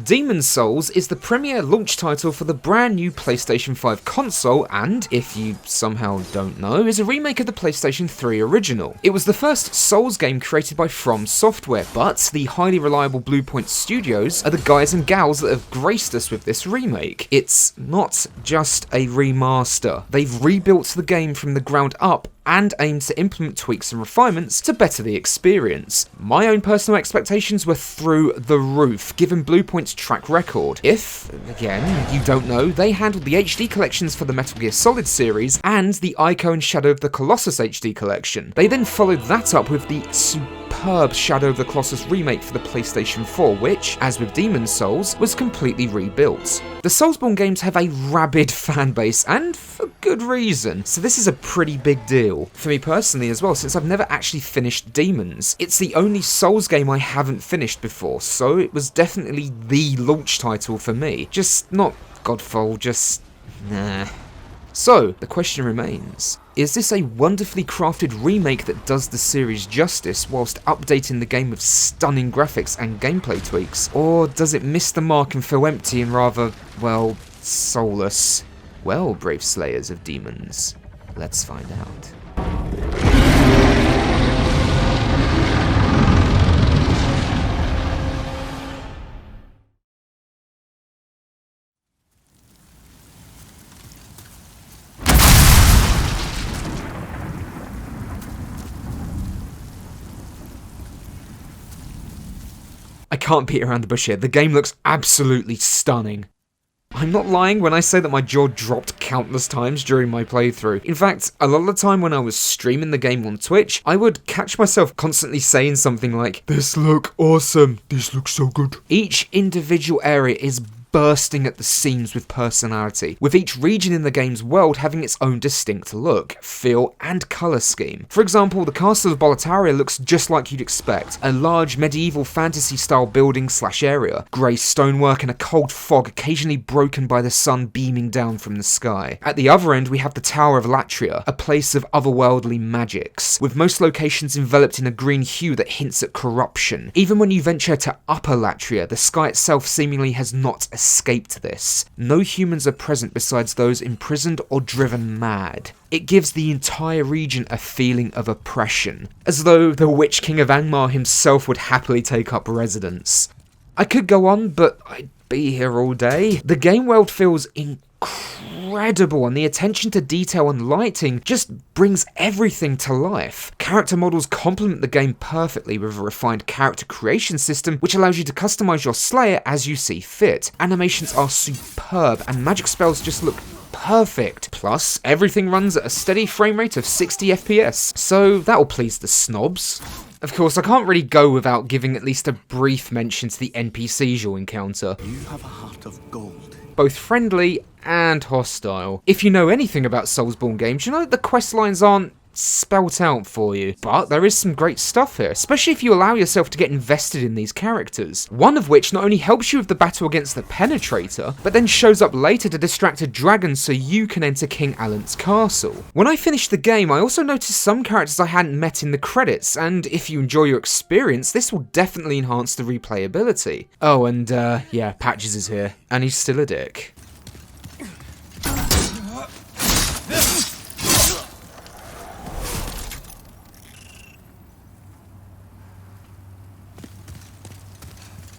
Demon's Souls is the premier launch title for the brand new PlayStation 5 console and, if you somehow don't know, is a remake of the PlayStation 3 original. It was the first Souls game created by From Software, but the highly reliable Bluepoint Studios are the guys and gals that have graced us with this remake. It's not just a remaster. They've rebuilt the game from the ground up and aimed to implement tweaks and refinements to better the experience. My own personal expectations were through the roof, given Bluepoint's track record. If, again, you don't know, they handled the HD collections for the Metal Gear Solid series and the Ico and Shadow of the Colossus HD collection. They then followed that up with the superb Shadow of the Colossus remake for the PlayStation 4, which, as with Demon's Souls, was completely rebuilt. The Soulsborne games have a rabid fanbase, and for good reason, so this is a pretty big deal. For me personally as well, since I've never actually finished Demons. It's the only Souls game I haven't finished before, so it was definitely the launch title for me. Just not Godfall, just nah. So, the question remains, is this a wonderfully crafted remake that does the series justice whilst updating the game with stunning graphics and gameplay tweaks? Or does it miss the mark and feel empty and rather, well, soulless? Well, brave slayers of demons, let's find out. I can't beat around the bush here, the game looks absolutely stunning. I'm not lying when I say that my jaw dropped countless times during my playthrough. In fact, a lot of the time when I was streaming the game on Twitch, I would catch myself constantly saying something like, "This look awesome, this looks so good." Each individual area is bursting at the seams with personality, with each region in the game's world having its own distinct look, feel, and colour scheme. For example, the castle of Boletaria looks just like you'd expect, a large medieval fantasy-style building/area, grey stonework and a cold fog occasionally broken by the sun beaming down from the sky. At the other end, we have the Tower of Latria, a place of otherworldly magics, with most locations enveloped in a green hue that hints at corruption. Even when you venture to Upper Latria, the sky itself seemingly has not escaped this. No humans are present besides those imprisoned or driven mad. It gives the entire region a feeling of oppression, as though the Witch King of Angmar himself would happily take up residence. I could go on, but I'd be here all day. The game world feels incredible, and the attention to detail and lighting just brings everything to life. Character models complement the game perfectly with a refined character creation system which allows you to customize your slayer as you see fit. Animations are superb and magic spells just look perfect. Plus, everything runs at a steady frame rate of 60 FPS, so that'll please the snobs. Of course, I can't really go without giving at least a brief mention to the NPCs you'll encounter. You have a heart of gold. Both friendly and hostile. If you know anything about Soulsborne games, you know that the quest lines aren't spelt out for you. But there is some great stuff here, especially if you allow yourself to get invested in these characters. One of which not only helps you with the battle against the Penetrator, but then shows up later to distract a dragon so you can enter King Alant's castle. When I finished the game, I also noticed some characters I hadn't met in the credits, and if you enjoy your experience, this will definitely enhance the replayability. Oh, and yeah, Patches is here, and he's still a dick.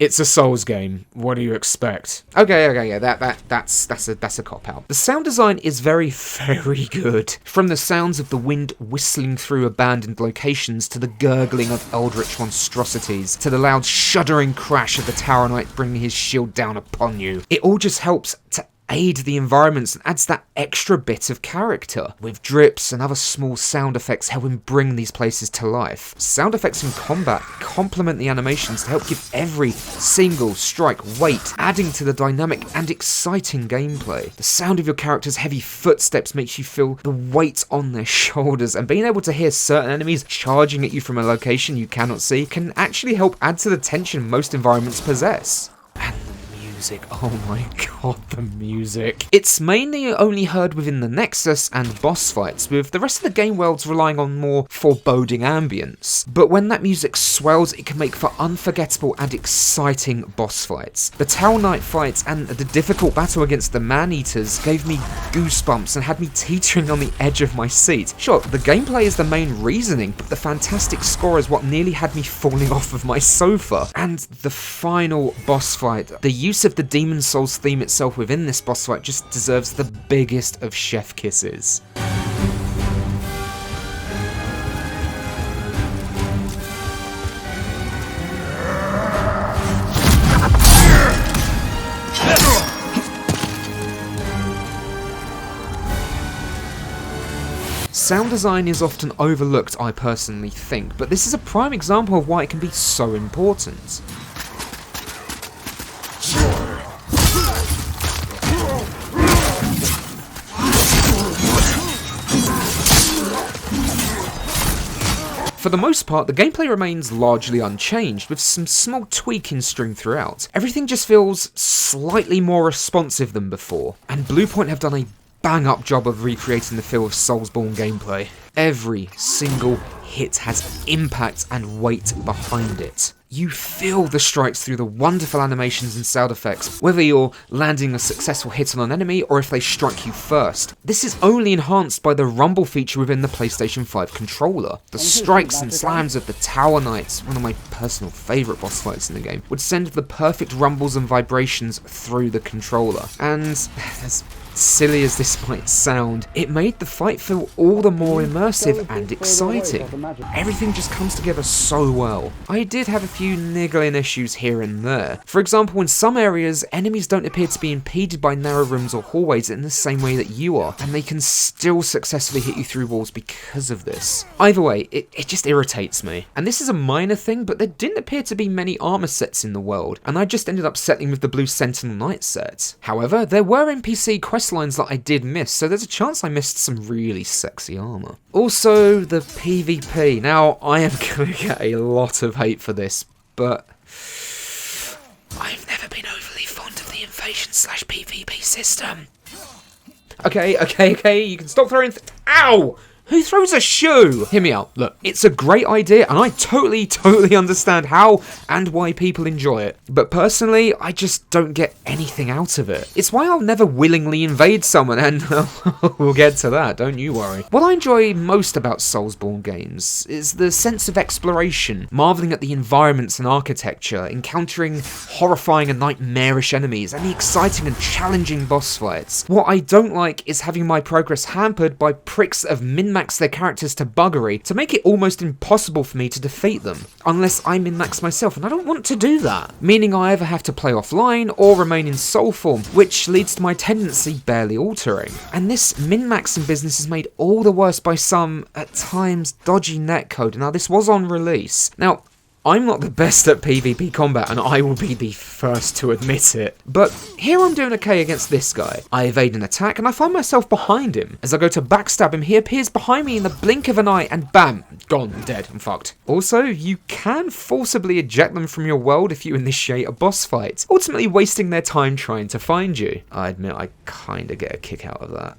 It's a Souls game. What do you expect? Okay, yeah, that's a cop-out. The sound design is very, very good. From the sounds of the wind whistling through abandoned locations, to the gurgling of eldritch monstrosities, to the loud shuddering crash of the Tower Knight bringing his shield down upon you. It all just helps to aid the environments and adds that extra bit of character, with drips and other small sound effects helping bring these places to life. Sound effects in combat complement the animations to help give every single strike weight, adding to the dynamic and exciting gameplay. The sound of your character's heavy footsteps makes you feel the weight on their shoulders, and being able to hear certain enemies charging at you from a location you cannot see can actually help add to the tension most environments possess. And the music. Oh my god, the music. It's mainly only heard within the Nexus and boss fights, with the rest of the game worlds relying on more foreboding ambience. But when that music swells, it can make for unforgettable and exciting boss fights. The Tower Knight fights and the difficult battle against the Man-Eaters gave me goosebumps and had me teetering on the edge of my seat. Sure, the gameplay is the main reasoning, but the fantastic score is what nearly had me falling off of my sofa. And the final boss fight, the use of the Demon Souls theme itself within this boss fight just deserves the biggest of chef kisses. Sound design is often overlooked, I personally think, but this is a prime example of why it can be so important. For the most part, the gameplay remains largely unchanged, with some small tweaking streamed throughout. Everything just feels slightly more responsive than before, and Bluepoint have done a bang-up job of recreating the feel of Soulsborne gameplay. Every single hit has impact and weight behind it. You feel the strikes through the wonderful animations and sound effects, whether you're landing a successful hit on an enemy or if they strike you first. This is only enhanced by the rumble feature within the PlayStation 5 controller. The strikes and slams of the Tower Knights, one of my personal favourite boss fights in the game, would send the perfect rumbles and vibrations through the controller. And as silly as this might sound, it made the fight feel all the more immersive and exciting. Everything just comes together so well. I did have a few niggling issues here and there. For example, in some areas, enemies don't appear to be impeded by narrow rooms or hallways in the same way that you are, and they can still successfully hit you through walls because of this. Either way, it just irritates me. And this is a minor thing, but there didn't appear to be many armor sets in the world, and I just ended up settling with the Blue Sentinel Knight set. However, there were NPC quest lines that I did miss, so there's a chance I missed some really sexy armor. Also, the PvP. Now, I am gonna get a lot of hate for this, but I've never been overly fond of the invasion/PvP system. Okay, you can stop throwing ow! Who throws a shoe? Hear me out. Look, it's a great idea, and I totally understand how and why people enjoy it. But personally, I just don't get anything out of it. It's why I'll never willingly invade someone, and we'll get to that, don't you worry. What I enjoy most about Soulsborne games is the sense of exploration, marveling at the environments and architecture, encountering horrifying and nightmarish enemies, and the exciting and challenging boss fights. What I don't like is having my progress hampered by pricks that have min-maxed their characters to buggery to make it almost impossible for me to defeat them, unless I min-max myself, and I don't want to do that. Meaning I either have to play offline or remain in soul form, which leads to my tendency barely altering. And this min-maxing business is made all the worse by some, at times, dodgy netcode. Now this was on release. Now, I'm not the best at PvP combat, and I will be the first to admit it. But here I'm doing okay against this guy. I evade an attack, and I find myself behind him. As I go to backstab him, he appears behind me in the blink of an eye, and bam, gone, dead, I'm fucked. Also, you can forcibly eject them from your world if you initiate a boss fight, ultimately wasting their time trying to find you. I admit I kinda get a kick out of that.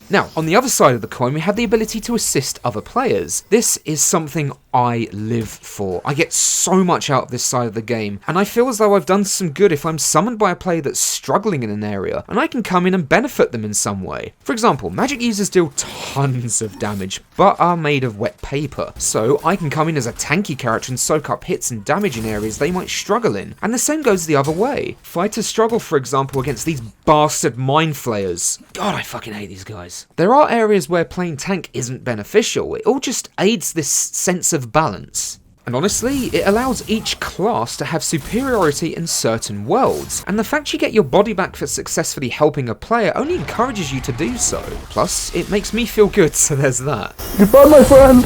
Now, on the other side of the coin, we have the ability to assist other players. This is something I live for. I get so much out of this side of the game, and I feel as though I've done some good if I'm summoned by a player that's struggling in an area, and I can come in and benefit them in some way. For example, magic users deal tons of damage, but are made of wet paper, so I can come in as a tanky character and soak up hits and damage in areas they might struggle in, and the same goes the other way. Fighters struggle, for example, against these bastard mind flayers. God, I fucking hate these guys. There are areas where playing tank isn't beneficial, it all just aids this sense of balance. And honestly, it allows each class to have superiority in certain worlds, and the fact you get your body back for successfully helping a player only encourages you to do so. Plus, it makes me feel good, so there's that. Goodbye, my friend!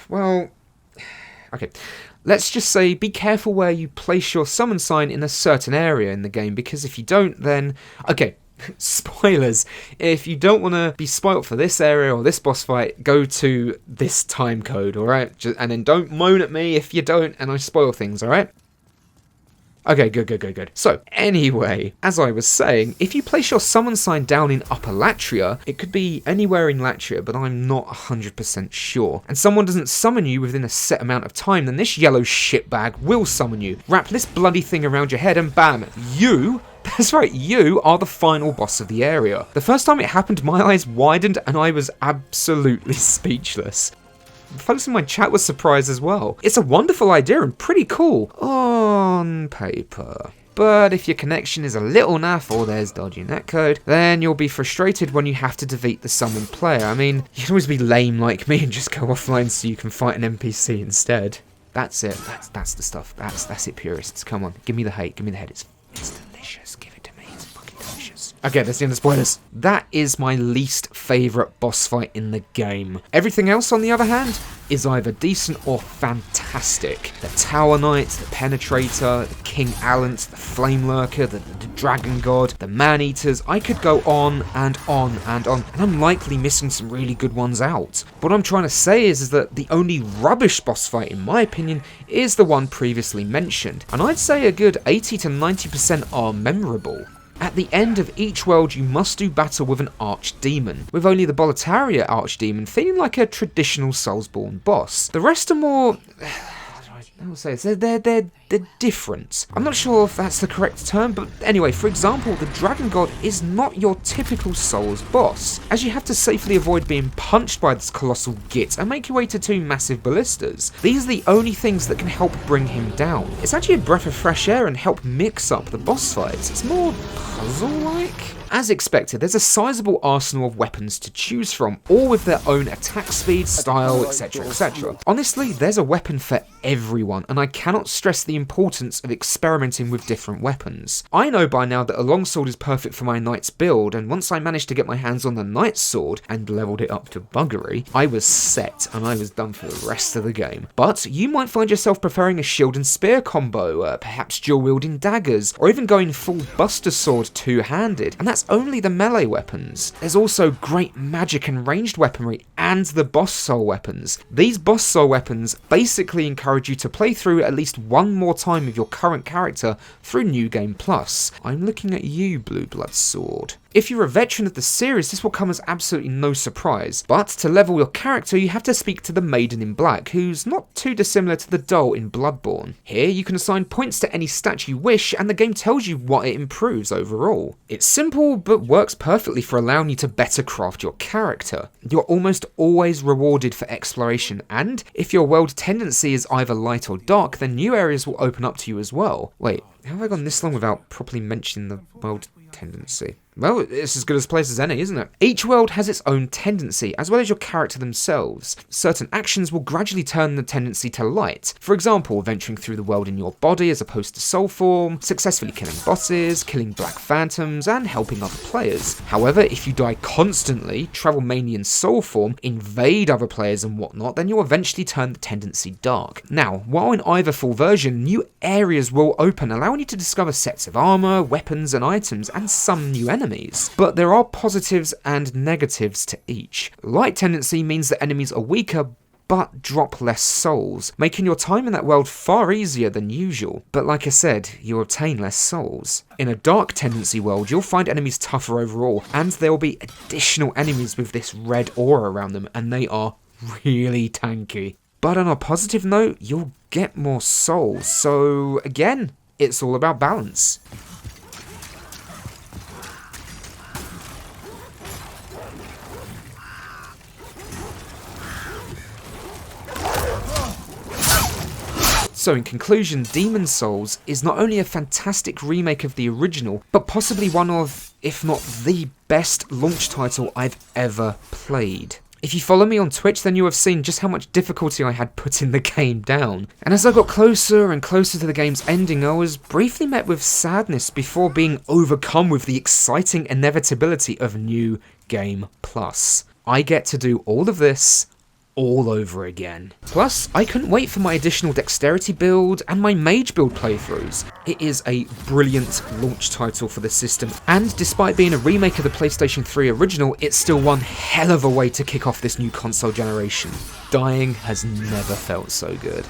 Well, okay. Let's just say, be careful where you place your summon sign in a certain area in the game, because if you don't, then... Okay, spoilers. If you don't want to be spoilt for this area or this boss fight, go to this time code, alright? And then don't moan at me if you don't and I spoil things, alright? Okay, good. So, anyway, as I was saying, if you place your summon sign down in Upper Latria, it could be anywhere in Latria, but I'm not 100% sure, and someone doesn't summon you within a set amount of time, then this yellow shitbag will summon you. Wrap this bloody thing around your head and bam, that's right, you are the final boss of the area. The first time it happened, my eyes widened and I was absolutely speechless. Folks in my chat were surprised as well. It's a wonderful idea and pretty cool on paper. But if your connection is a little naff or there's dodgy netcode, then you'll be frustrated when you have to defeat the summoned player. I mean, you can always be lame like me and just go offline so you can fight an NPC instead. That's it. That's the stuff. That's it, purists. Come on, give me the hate. Give me the head. It's delicious. Give it to me. It's fucking delicious. Okay, that's the end of spoilers. That is my least favourite boss fight in the game. Everything else, on the other hand, is either decent or fantastic. The Tower Knight, the Penetrator, the King Allant, the Flame Lurker, the Dragon God, the Man-Eaters. I could go on and on and on, and I'm likely missing some really good ones out. What I'm trying to say is that the only rubbish boss fight, in my opinion, is the one previously mentioned, and I'd say a good 80 to 90% are memorable. At the end of each world, you must do battle with an archdemon, with only the Boletaria archdemon feeling like a traditional Soulsborne boss. The rest are more... I will say they're different. I'm not sure if that's the correct term, but anyway, for example, the Dragon God is not your typical Souls boss, as you have to safely avoid being punched by this colossal git and make your way to 2 massive ballistas. These are the only things that can help bring him down. It's actually a breath of fresh air and help mix up the boss fights. It's more puzzle-like. As expected, there's a sizable arsenal of weapons to choose from, all with their own attack speed, style, etc. Honestly, there's a weapon for everyone, and I cannot stress the importance of experimenting with different weapons. I know by now that a longsword is perfect for my knight's build, and once I managed to get my hands on the knight's sword and leveled it up to buggery, I was set and I was done for the rest of the game. But you might find yourself preferring a shield and spear combo, perhaps dual wielding daggers, or even going full buster sword two-handed, and that's only the melee weapons. There's also great magic and ranged weaponry and the boss soul weapons. These boss soul weapons basically encourage you to play through at least one more time with your current character through New Game Plus. I'm looking at you, Blue Blood Sword. If you're a veteran of the series, this will come as absolutely no surprise, but to level your character you have to speak to the Maiden in Black, who's not too dissimilar to the doll in Bloodborne. Here you can assign points to any stat you wish and the game tells you what it improves overall. It's simple but works perfectly for allowing you to better craft your character. You're almost always rewarded for exploration, and if your world tendency is either light or dark, then new areas will open up to you as well. Wait, how have I gone this long without properly mentioning the world tendency? Well, it's as good a place as any, isn't it? Each world has its own tendency, as well as your character themselves. Certain actions will gradually turn the tendency to light. For example, venturing through the world in your body as opposed to soul form, successfully killing bosses, killing black phantoms, and helping other players. However, if you die constantly, travel mainly in soul form, invade other players and whatnot, then you'll eventually turn the tendency dark. Now, while in either full version, new areas will open, allowing you to discover sets of armor, weapons, and items, and some new enemies. But there are positives and negatives to each. Light tendency means that enemies are weaker but drop less souls, making your time in that world far easier than usual. But like I said, you obtain less souls. In a dark tendency world, you'll find enemies tougher overall, and there will be additional enemies with this red aura around them, and they are really tanky. But on a positive note, you'll get more souls, so again, it's all about balance. So in conclusion, Demon Souls is not only a fantastic remake of the original, but possibly one of, if not the best launch title I've ever played. If you follow me on Twitch, then you have seen just how much difficulty I had putting the game down. And as I got closer and closer to the game's ending, I was briefly met with sadness before being overcome with the exciting inevitability of New Game Plus. I get to do all of this all over again. Plus, I couldn't wait for my additional dexterity build and my mage build playthroughs. It is a brilliant launch title for the system, and despite being a remake of the PlayStation 3 original, it's still one hell of a way to kick off this new console generation. Dying has never felt so good.